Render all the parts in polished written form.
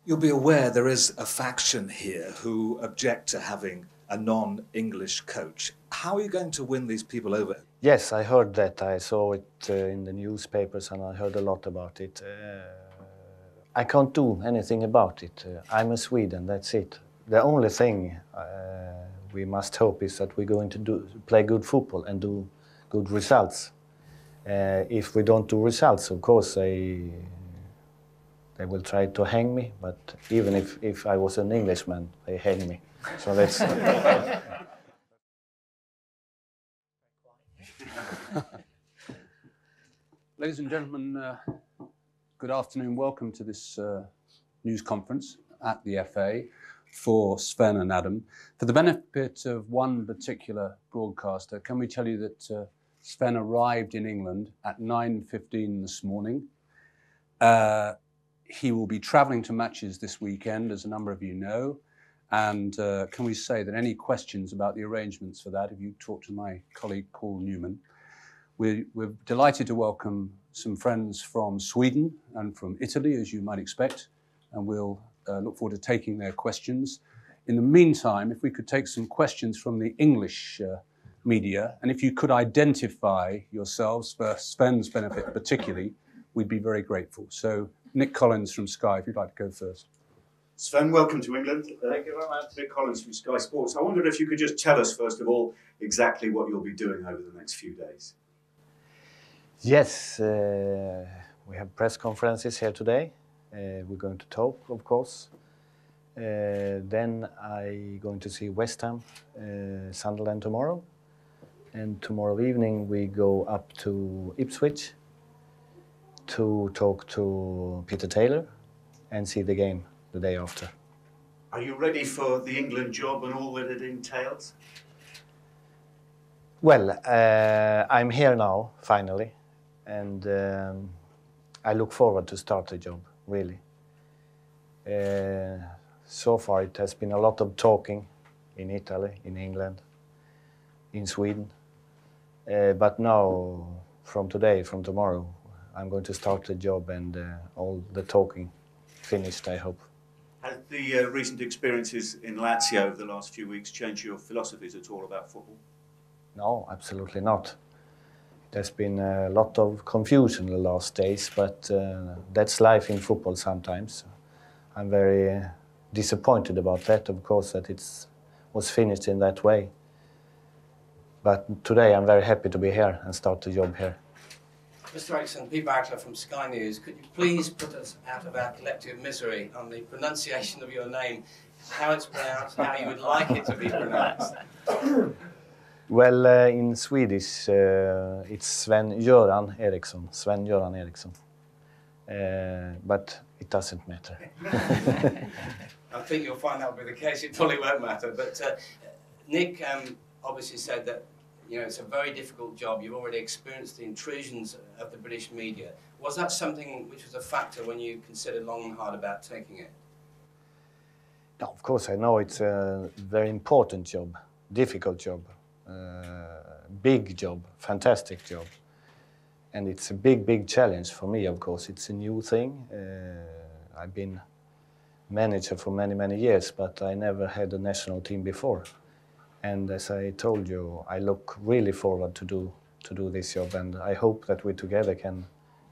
You'll be aware there is a faction here who object to having a non-English coach. How are you going to win these people over? Yes, I heard that. I saw it in the newspapers and I heard a lot about it. I can't do anything about it. I'm a Swede and that's it. The only thing we must hope is that we're going to play good football and do good results. If we don't do results, of course, they will try to hang me, but even if I was an Englishman, they hang me. So that's... Ladies and gentlemen, good afternoon. Welcome to this news conference at the FA for Sven and Adam. For the benefit of one particular broadcaster, can we tell you that Sven arrived in England at 9:15 this morning. He will be travelling to matches this weekend, as a number of you know. And can we say that any questions about the arrangements for that, if you talk to my colleague Paul Newman, we're delighted to welcome some friends from Sweden and from Italy, as you might expect, and we'll look forward to taking their questions. In the meantime, if we could take some questions from the English media, and if you could identify yourselves for Sven's benefit particularly, we'd be very grateful. So Nick Collins from Sky, if you'd like to go first. Sven, welcome to England. Thank you very much. Nick Collins from Sky Sports. I wondered if you could just tell us, first of all, exactly what you'll be doing over the next few days. Yes, we have press conferences here today. We're going to talk, of course. Then I'm going to see West Ham, Sunderland tomorrow. And tomorrow evening we go up to Ipswich to talk to Peter Taylor and see the game the day after. Are you ready for the England job and all that it entails? Well, I'm here now, finally, and I look forward to start the job, really. So far it has been a lot of talking in Italy, in England, in Sweden. But now, from today, from tomorrow, I'm going to start the job and all the talking finished, I hope. Has the recent experiences in Lazio over the last few weeks changed your philosophies at all about football? No, absolutely not. There's been a lot of confusion the last days, but that's life in football sometimes. I'm very disappointed about that, of course, that it was finished in that way. But today I'm very happy to be here and start the job here. Mr. Eriksson, Pete Barkler from Sky News, could you please put us out of our collective misery on the pronunciation of your name, how it's pronounced, how you would like it to be pronounced? Well, in Swedish it's Sven-Göran Eriksson, Sven-Göran Eriksson. But it doesn't matter. I think you'll find that will be the case. It probably won't matter. But Nick obviously said that it's a very difficult job. You've already experienced the intrusions of the British media. Was that something which was a factor when you considered long and hard about taking it? No, of course I know it's a very important job, difficult job, big job, fantastic job. And it's a big challenge for me, of course. It's a new thing. I've been manager for many years, but I never had a national team before. And as I told you, I look really forward to do this job, and I hope that we together can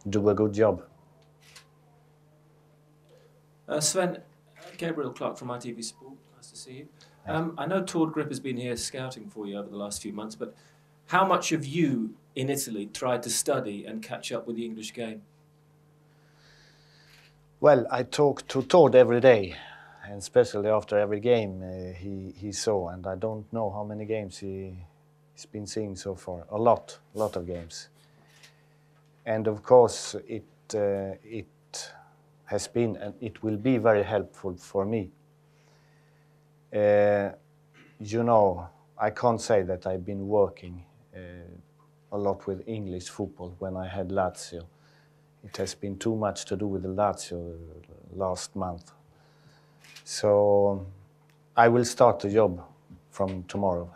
do a good job. Sven, Gabriel Clark from ITV Sport, nice to see you. I know Tord Grip has been here scouting for you over the last few months, but how much have you in Italy tried to study and catch up with the English game? Well, I talk to Tord every day, and especially after every game he saw, and I don't know how many games he's been seeing so far. A lot of games. And of course it has been and it will be very helpful for me. I can't say that I've been working a lot with English football when I had Lazio. It has been too much to do with the Lazio last month. So I will start the job from tomorrow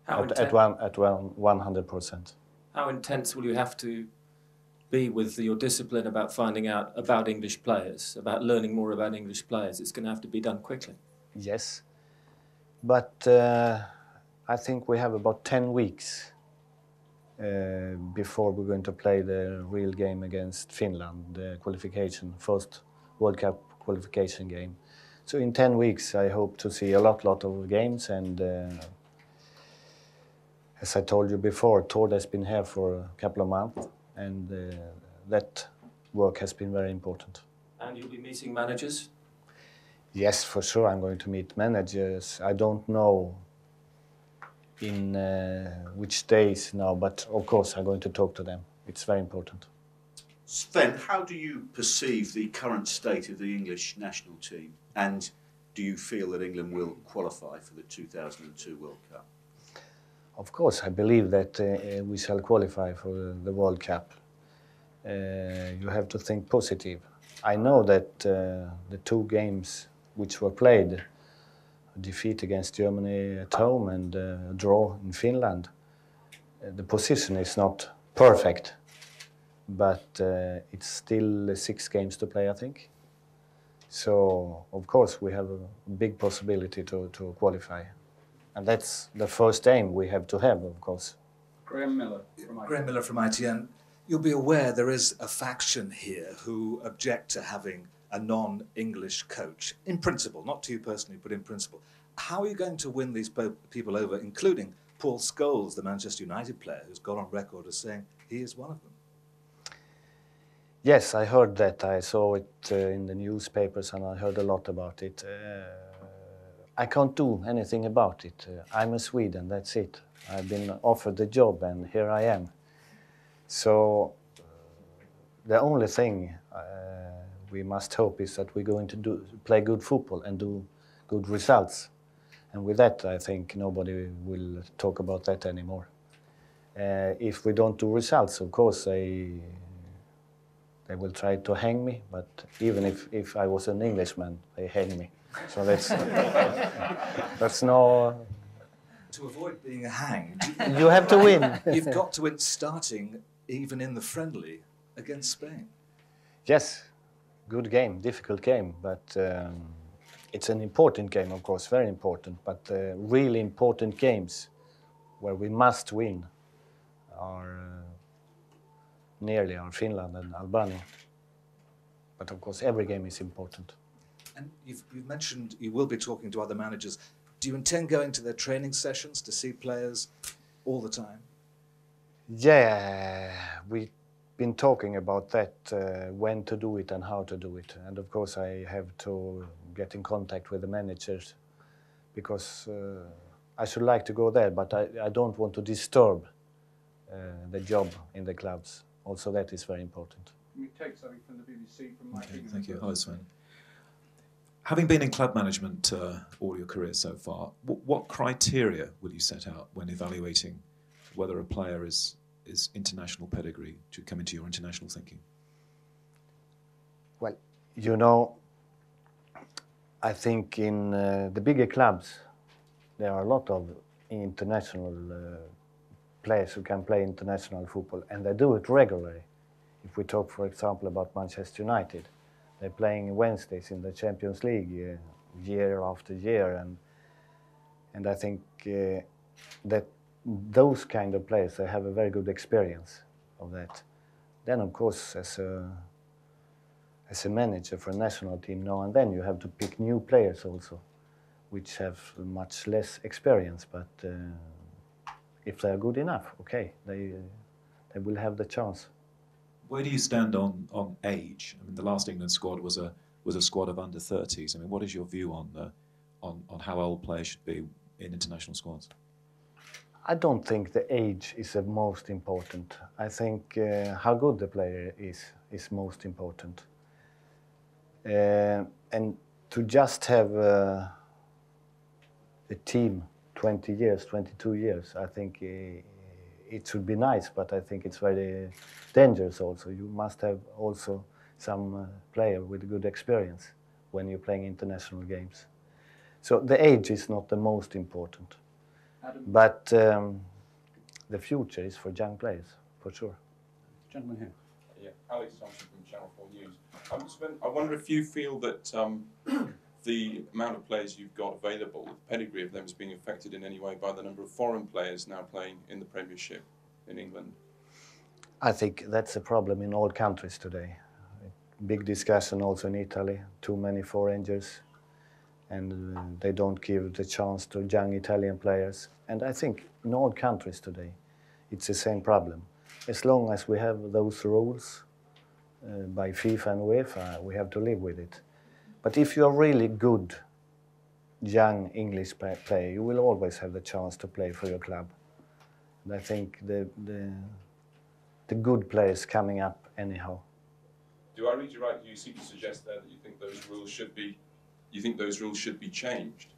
at 100%. How intense will you have to be with your discipline about finding out about English players, about learning more about English players, it's going to have to be done quickly. Yes, but I think we have about 10 weeks before we're going to play the real game against Finland, the qualification, first World Cup qualification game. So in 10 weeks I hope to see a lot of games, and as I told you before, Tord has been here for a couple of months, and that work has been very important. And you'll be meeting managers? Yes, for sure I'm going to meet managers. I don't know in which days now, but of course I'm going to talk to them. It's very important. Sven, how do you perceive the current state of the English national team? And do you feel that England will qualify for the 2002 World Cup? Of course, I believe that we shall qualify for the World Cup. You have to think positive. I know that the two games which were played, a defeat against Germany at home and a draw in Finland, the position is not perfect, but it's still 6 games to play, I think. So, of course, we have a big possibility to qualify. And that's the first aim we have to have, of course. Graham Miller from ITN. Graham Miller from ITN. You'll be aware there is a faction here who object to having a non-English coach, in principle, not to you personally, but in principle. How are you going to win these people over, including Paul Scholes, the Manchester United player, who's gone on record as saying he is one of them? Yes, I heard that. I saw it in the newspapers and I heard a lot about it. I can't do anything about it. I'm a Swede, that's it. I've been offered the job and here I am. So the only thing we must hope is that we're going to play good football and do good results. And with that, I think nobody will talk about that anymore. If we don't do results, of course, they will try to hang me, but even if I was an Englishman, they hang me. So that's no... To avoid being hanged, You have to win. you've got to win starting even in the friendly against Spain. Yes, good game, difficult game, but it's an important game, of course, very important. But really important games where we must win are nearly Finland and Albania. But of course, every game is important. And you've mentioned you will be talking to other managers. Do you intend going to their training sessions to see players all the time? Yeah, we've been talking about that, when to do it and how to do it. And of course I have to get in contact with the managers because I should like to go there, but I don't want to disturb the job in the clubs. Also that is very important. Can we take something from the BBC from Mike? Okay, thank you. Hello, Sven. Having been in club management all your career so far, what criteria will you set out when evaluating whether a player is international pedigree to come into your international thinking? Well, you know, I think in the bigger clubs there are a lot of international players who can play international football, and they do it regularly. If we talk, for example, about Manchester United, they're playing Wednesdays in the Champions League year after year, and I think that those kind of players, they have a very good experience of that. Then, of course, as a manager for a national team, now and then you have to pick new players also, which have much less experience, but if they are good enough, okay, they will have the chance. Where do you stand on age? I mean, the last England squad was a squad of under 30s. I mean, what is your view on how old players should be in international squads? I don't think the age is the most important. I think how good the player is most important. And to just have a team 20 years, 22 years, I think it should be nice, but I think it's very dangerous also. You must have also some player with good experience when you're playing international games. So the age is not the most important. Adam. But the future is for young players, for sure. Gentleman here. Alex Thompson from Channel 4 News. Sven, I wonder if you feel that the amount of players you've got available, the pedigree of them, is being affected in any way by the number of foreign players now playing in the Premiership in England? I think that's a problem in all countries today. Big discussion also in Italy, too many foreigners, and they don't give the chance to young Italian players. And I think in all countries today, it's the same problem. As long as we have those rules by FIFA and UEFA, we have to live with it. But if you're really good young English player, you will always have the chance to play for your club. And I think the good players coming up anyhow. Do I read you right? You seem to suggest there that you think those rules should be, changed.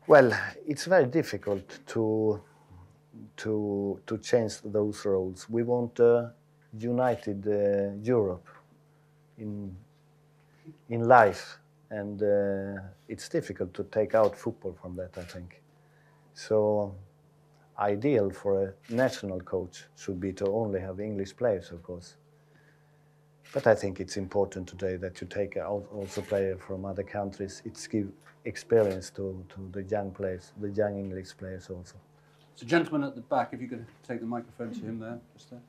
Well, it's very difficult to change those rules. We want a united Europe in life, and it's difficult to take out football from that, I think. So ideal for a national coach should be to only have English players, of course. But I think it's important today that you take out also players from other countries. It's give experience to the young players, the young English players also. So, gentleman at the back, if you could take the microphone to him there, just there.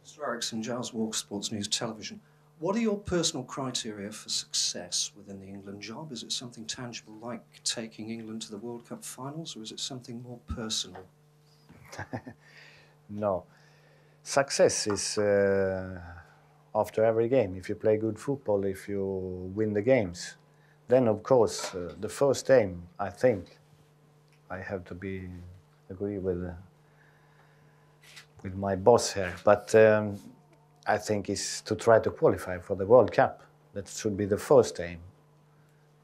Mr. Eriksson, Giles Walker, Sports News Television. What are your personal criteria for success within the England job? Is it something tangible like taking England to the World Cup finals, or is it something more personal? No. Success is after every game. If you play good football, if you win the games, then of course the first aim, I think, I have to agree with my boss here, but I think is to try to qualify for the World Cup. That should be the first aim.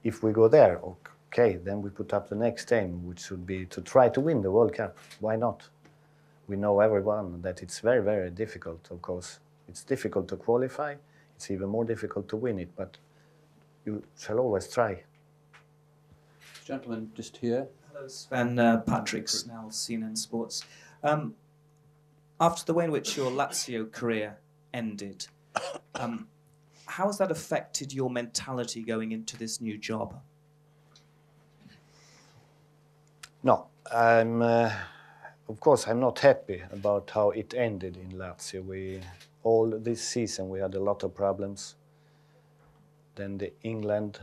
If we go there, okay, then we put up the next aim, which should be to try to win the World Cup. Why not? We know everyone that it's very, very difficult, of course. It's difficult to qualify. It's even more difficult to win it, but you shall always try. Gentleman just here. Hello, Sven. Patrick Snell, CNN Sports. After the way in which your Lazio career ended, how has that affected your mentality going into this new job? No, of course, I'm not happy about how it ended in Lazio. All this season we had a lot of problems. Then the England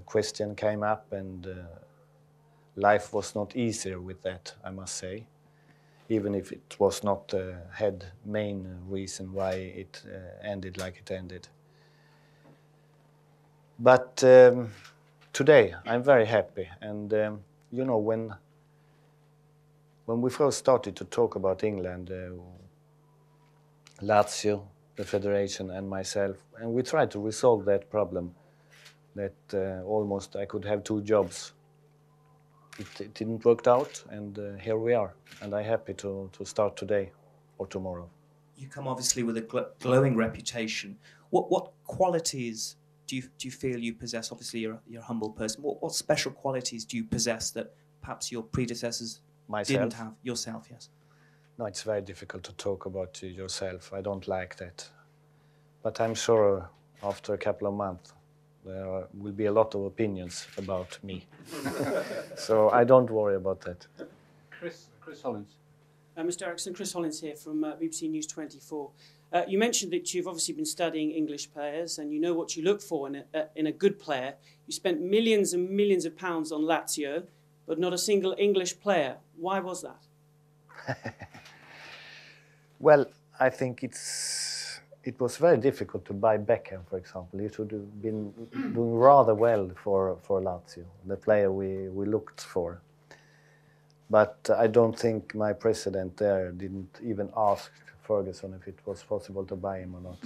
question came up, and life was not easier with that, I must say. Even if it was not the main reason why it ended like it ended. But today I'm very happy, and you know, when we first started to talk about England, Lazio, the federation, and myself, and we tried to resolve that problem, that almost I could have two jobs. It didn't work out, and here we are, and I'm happy to start today or tomorrow. You come obviously with a glowing reputation. What qualities do you feel you possess? Obviously, you're a humble person. What special qualities do you possess that perhaps your predecessors didn't have? Yourself, yes. No, it's very difficult to talk about yourself. I don't like that. But I'm sure after a couple of months, there will be a lot of opinions about me. So I don't worry about that. Chris Hollins. Mr. Eriksson, Chris Hollins here from BBC News 24. You mentioned that you've obviously been studying English players and you know what you look for in a good player. You spent millions and millions of pounds on Lazio, but not a single English player. Why was that? Well, I think it was very difficult to buy Beckham, for example. He should have been doing rather well for Lazio, the player we looked for. But I don't think my president there didn't even ask Ferguson if it was possible to buy him or not.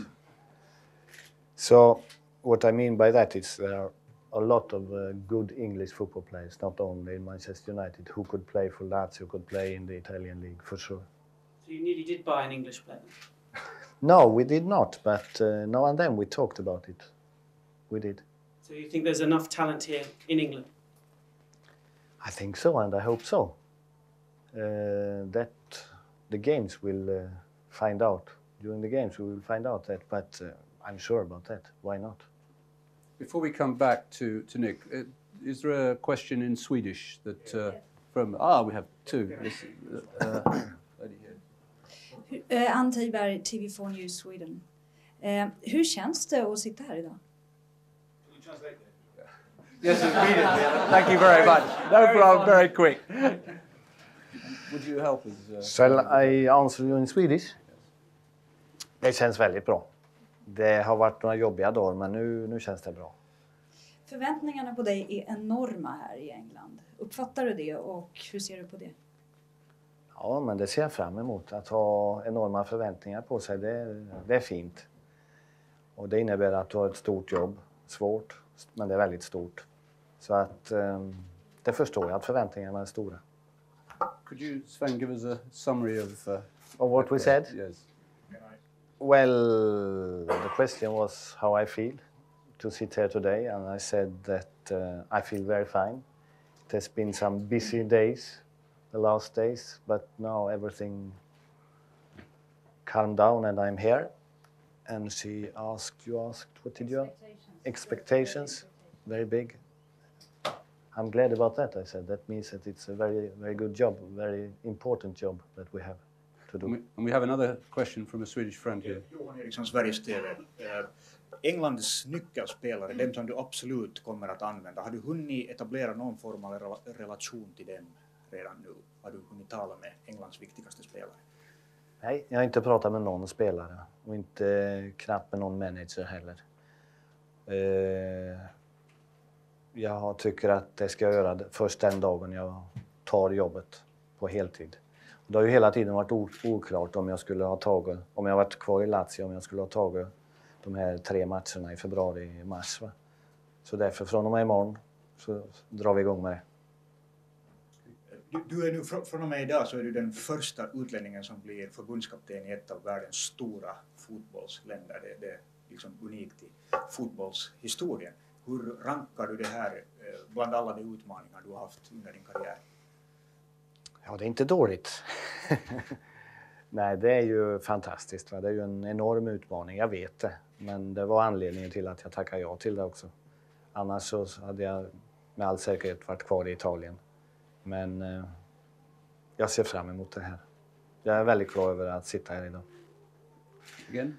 So what I mean by that is there are a lot of good English football players, not only in Manchester United, who could play for Lazio, could play in the Italian league, for sure. So you nearly did buy an English player? No, we did not, but now and then we talked about it. We did. So you think there's enough talent here in England? I think so, and I hope so. That the games will find out. During the games we will find out that, but I'm sure about that. Why not? Before we come back to Nick, is there a question in Swedish that from? We have two. This, lady here. Ann Tiberg, TV4 News Sweden. Hur känns det att sitta här idag? Yes, in Swedish. Thank you very much. No problem. Very quick. Would you help us? Shall I answer you in Swedish? Det känns väldigt bra. Det har varit några jobbiga dagar, men nu känns det bra. Förväntningarna på dig är enorma här i England. Uppfattar du det och hur ser du på det? Ja, men det ser jag fram emot. Att ha enorma förväntningar på sig, det är fint. Och det innebär att du har ett stort jobb. Svårt, men det är väldigt stort. Så att det förstår jag att förväntningarna är stora. Could you, Sven, give us a summary of what we said? Yes. Well, the question was how I feel to sit here today, and I said that I feel very fine. It has been some busy days, the last days, but now everything calmed down and I'm here. And you asked, what did you ask? Expectations, very big. I'm glad about that, I said. That means that it's a very, very good job, very important job that we have to do. And we have another question from a Swedish friend here. Sven-Göran Eriksson, Sveriges TV. Englands nyckelspelare, dem som du absolut kommer att använda, har du hunnit etablera någon form av relation till dem redan nu? Har du hunnit tala med Englands viktigaste spelare? Nej, jag har inte pratat med någon spelare och inte knappt med någon manager heller. Jag tycker att det ska jag göra först den dagen jag tar jobbet på heltid. Det har ju hela tiden varit oklart om jag skulle ha tagit, om jag varit kvar i Lazio, om jag skulle ha tagit de här 3 matcherna i februari, mars. Va? Så därför från och med imorgon så drar vi igång med det. Du är nu från och med idag så är du den första utlänningen som blir förbundskapten i ett av världens stora fotbollsländer. Det är liksom unikt i fotbollshistorien. Hur rankar du det här bland alla de utmaningar du har haft under din karriär? Ja, det är inte dåligt. Nej, det är ju fantastiskt. Va? Det är ju en enorm utmaning, jag vet det. Men det var anledningen till att jag tackade ja till det också. Annars så hade jag med all säkerhet varit kvar i Italien. Men jag ser fram emot det här. Jag är väldigt glad över att sitta här idag. Again?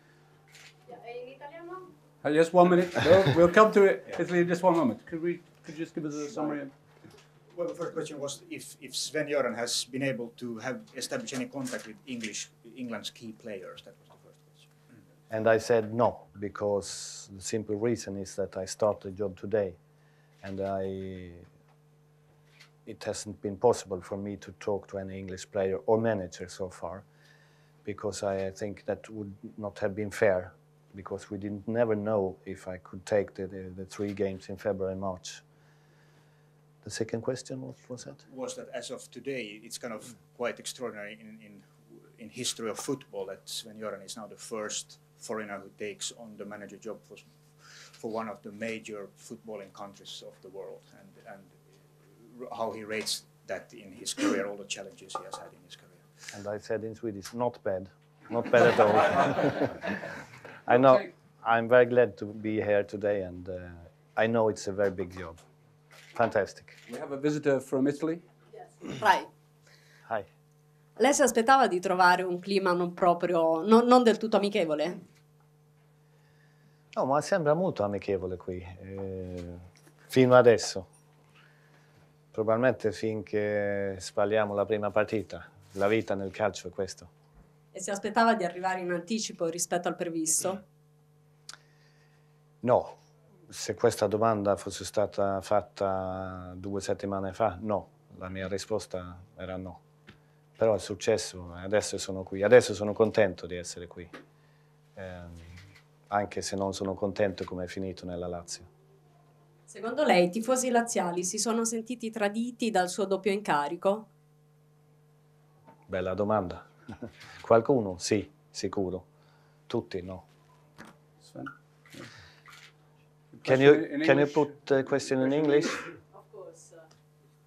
Just 1 minute. We'll come to it. Italy, just 1 moment. Could you just give us a summary? Well, the first question was if Sven-Göran has been able to have established any contact with England's key players. That was the first question. And I said no, because the simple reason is that I started the job today, and it hasn't been possible for me to talk to any English player or manager so far, because I think that would not have been fair, because we didn't never know if I could take the 3 games in February and March. The second question, what was that? Was that as of today, it's kind of quite extraordinary in history of football that Sven-Göran is now the first foreigner who takes on the manager job for one of the major footballing countries of the world, and how he rates that in his career, all the challenges he has had in his career. And I said in Swedish, not bad at all. I know, I'm very glad to be here today, and I know it's a very big job. Fantastic. We have a visitor from Italy. Yes. Hi. Hi. Lei si aspettava di trovare un clima non del tutto amichevole? No, ma sembra molto amichevole qui, fino adesso. Probabilmente finché sbagliamo la prima partita. La vita nel calcio è questo. E si aspettava di arrivare in anticipo rispetto al previsto? No. Se questa domanda fosse stata fatta 2 settimane fa, no. La mia risposta era no. Però è successo, adesso sono qui. Adesso sono contento di essere qui. Anche se non sono contento come è finito nella Lazio. Secondo lei i tifosi laziali si sono sentiti traditi dal suo doppio incarico? Bella domanda. Qualcuno? Sì, sicuro. Tutti no. Sven? Can you put the question in English? Of course.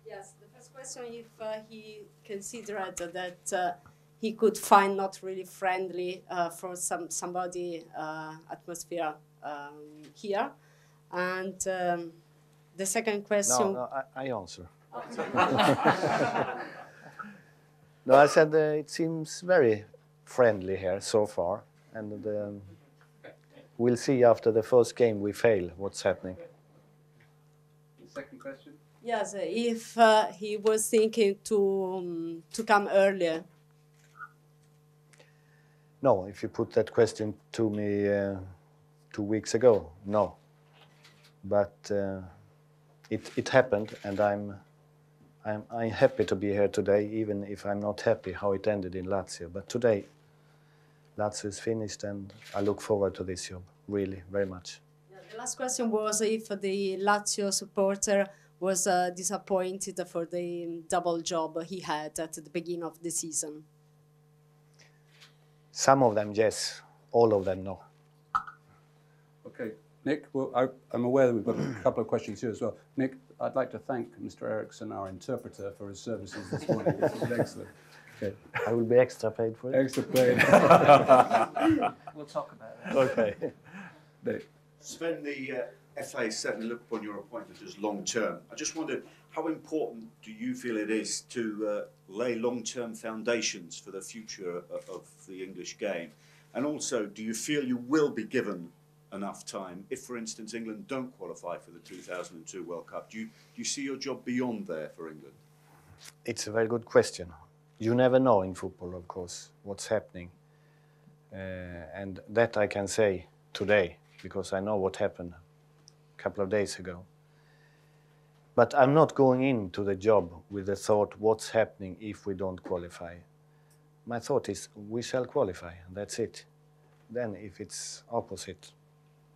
Yes, the first question if he considered that he could find not really friendly for somebody atmosphere here. And the second question. No, I answer. No, I said it seems very friendly here so far, and we'll see after the first game we fail what's happening. The second question? Yes, if he was thinking to come earlier. No, if you put that question to me 2 weeks ago, no. But it happened, and I'm happy to be here today, even if I'm not happy how it ended in Lazio. But today, Lazio is finished, and I look forward to this job, really, very much. Yeah, the last question was if the Lazio supporter was disappointed for the double job he had at the beginning of the season. Some of them, yes. All of them, no. Okay, Nick, well, I'm aware that we've got a couple of questions here as well. Nick, I'd like to thank Mr. Eriksson, our interpreter, for his services this morning. This was excellent. Okay. I will be extra paid for it. Extra paid. We'll talk about it. Okay. Nick. Sven, the FA certainly look upon your appointment as long-term. I just wondered, how important do you feel it is to lay long-term foundations for the future of the English game? And also, do you feel you will be given enough time if, for instance, England don't qualify for the 2002 World Cup? Do you see your job beyond there for England? It's a very good question. You never know in football, of course, what's happening. And that I can say today, because I know what happened a couple of days ago. But I'm not going into the job with the thought, what's happening if we don't qualify? My thought is, we shall qualify, and that's it. Then if it's opposite,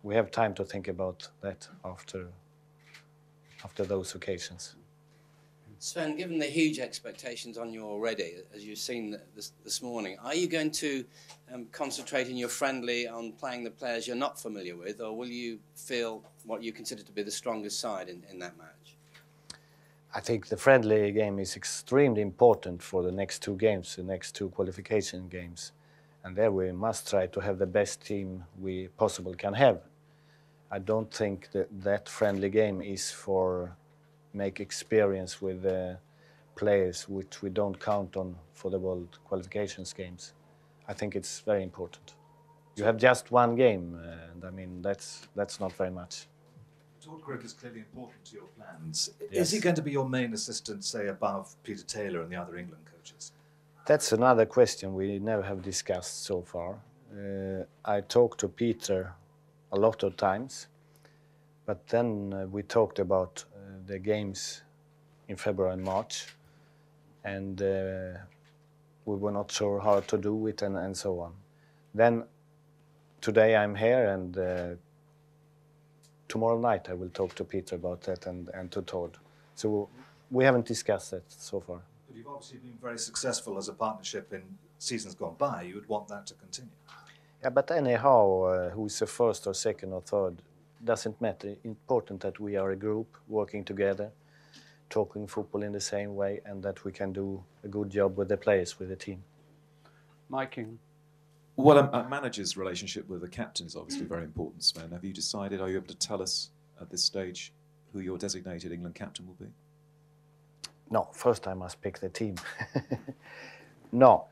we have time to think about that after those occasions. Sven, given the huge expectations on you already, as you've seen this morning, are you going to concentrate in your friendly on playing the players you're not familiar with, or will you feel what you consider to be the strongest side in that match? I think the friendly game is extremely important for the next two games, the next two qualification games. And there we must try to have the best team we possibly can have. I don't think that friendly game is for make experience with players which we don't count on for the World Qualifications games. I think it's very important. You have just one game, and I mean, that's not very much. Todd Grip is clearly important to your plans. Yes. Is he going to be your main assistant, say, above Peter Taylor and the other England coaches? That's another question we never have discussed so far. I talked to Peter a lot of times, but then we talked about the games in February and March, and we were not sure how to do it and so on. Then today I'm here, and tomorrow night I will talk to Peter about that and to Todd. So we haven't discussed that so far. But you've obviously been very successful as a partnership in seasons gone by. You would want that to continue. Yeah, but anyhow, who's the first or second or third, doesn't matter. Important that we are a group working together, talking football in the same way, and that we can do a good job with the players, with the team. Mike King. Well, a manager's relationship with the captain is obviously very important, Sven. Have you decided, are you able to tell us at this stage who your designated England captain will be? No, first I must pick the team. No,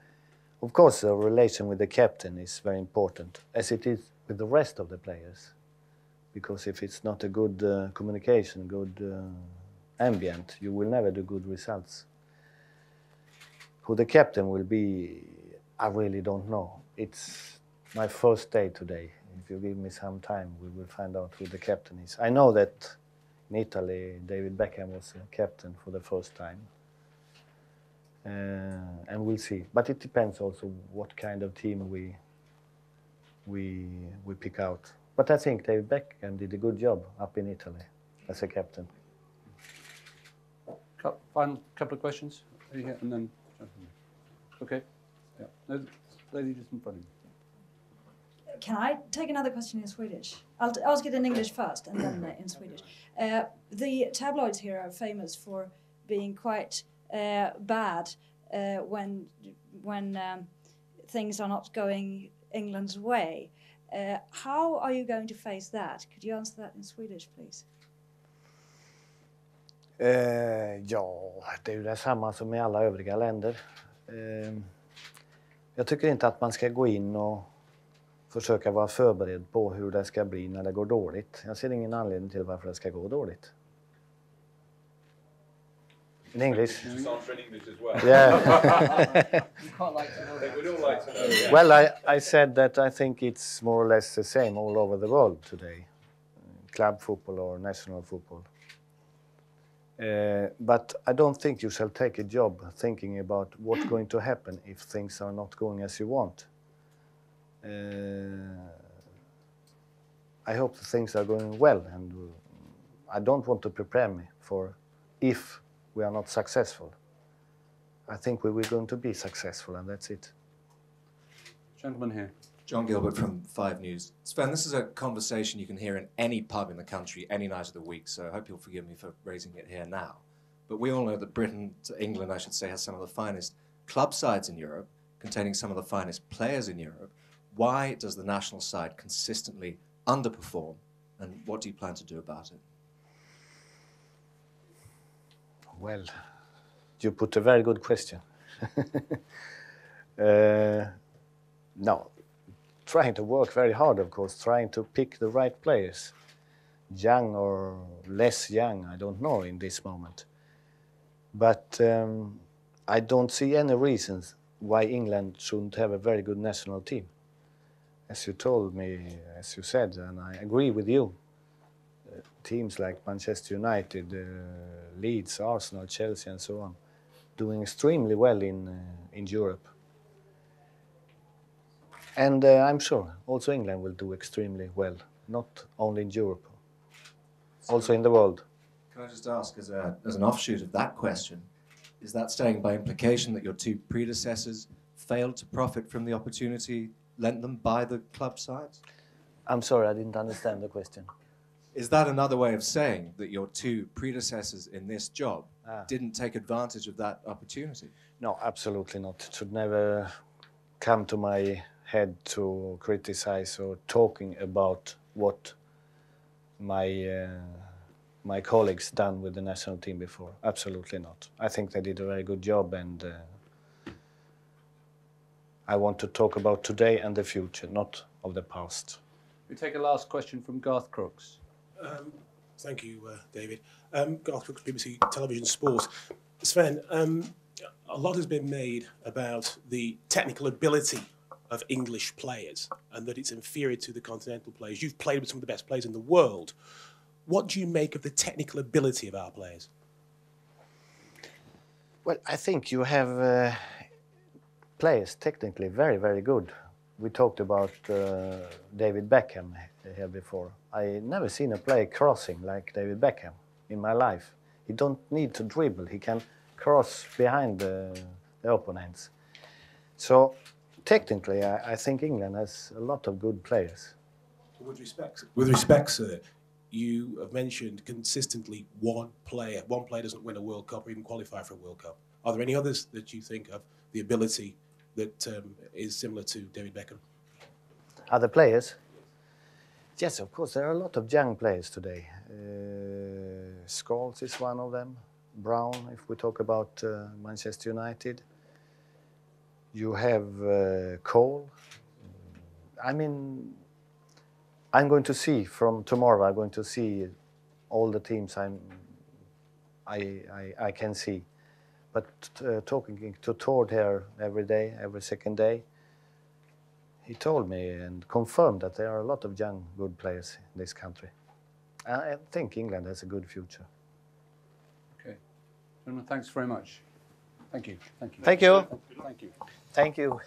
of course the relation with the captain is very important, as it is with the rest of the players. Because if it's not a good communication, good ambient, you will never do good results. Who the captain will be, I really don't know. It's my first day today. If you give me some time, we will find out who the captain is. I know that in Italy, David Beckham was a captain for the first time. And we'll see. But it depends also what kind of team we pick out. But I think David Beckham did a good job up in Italy as a captain. Final couple of questions, and then okay. Yeah, no, lady just in front of you. Can I take another question in Swedish? I'll ask it in English first and then in Swedish. The tabloids here are famous for being quite bad when when things are not going England's way. How are you going to face that? Could you answer that in Swedish, please? Ja, det är ju detsamma som i alla övriga länder. Jag tycker inte att man ska gå in och försöka vara förberedd på hur det ska bli när det går dåligt. Jag ser ingen anledning till varför det ska gå dåligt. In English? Just answer in English as well. Yeah. You can't like to know that. We'd all like to know. Yeah. Well, I said that I think it's more or less the same all over the world today. Club football or national football. But I don't think you shall take a job thinking about what's going to happen if things are not going as you want. I hope the things are going well, and I don't want to prepare me for if we are not successful. I think we were going to be successful, and that's it. Gentleman here. John Gilbert from 5 News. Sven, this is a conversation you can hear in any pub in the country, any night of the week, so I hope you'll forgive me for raising it here now. But we all know that Britain, England I should say, has some of the finest club sides in Europe, containing some of the finest players in Europe. Why does the national side consistently underperform, and what do you plan to do about it? Well, you put a very good question. No. Trying to work very hard, of course, trying to pick the right players. Young or less young, I don't know in this moment. But I don't see any reasons why England shouldn't have a very good national team. As you told me, as you said, and I agree with you, teams like Manchester United, Leeds, Arsenal, Chelsea and so on, doing extremely well in Europe. And I'm sure also England will do extremely well, not only in Europe, also in the world. Can I just ask, as an offshoot of that question, is that saying by implication that your 2 predecessors failed to profit from the opportunity lent them by the club sides? I'm sorry, I didn't understand the question. Is that another way of saying that your 2 predecessors in this job didn't take advantage of that opportunity? No, absolutely not. It should never come to my head to criticize or talking about what my colleagues done with the national team before. Absolutely not. I think they did a very good job, and I want to talk about today and the future, not of the past. We take a last question from Garth Crooks. Thank you, David. Garth Crooks, BBC Television Sport. Sven, a lot has been made about the technical ability of English players and that it's inferior to the continental players. You've played with some of the best players in the world. What do you make of the technical ability of our players? Well, I think you have players technically very, very good. We talked about David Beckham here before. I never seen a player crossing like David Beckham in my life. He don't need to dribble. He can cross behind the opponents. So technically, I think England has a lot of good players. With respect, sir, you have mentioned consistently one player. One player doesn't win a World Cup or even qualify for a World Cup. Are there any others that you think of the ability that is similar to David Beckham? Other players? Yes, of course, there are a lot of young players today. Scholes is one of them. Brown, if we talk about Manchester United. You have Cole. I mean, I'm going to see from tomorrow. I'm going to see all the teams I can see. But talking to Tord here every day, every second day, he told me and confirmed that there are a lot of young, good players in this country. I think England has a good future. Okay. Gentlemen, thanks very much. Thank you. Thank you. Thank you. Thank you. Thank you.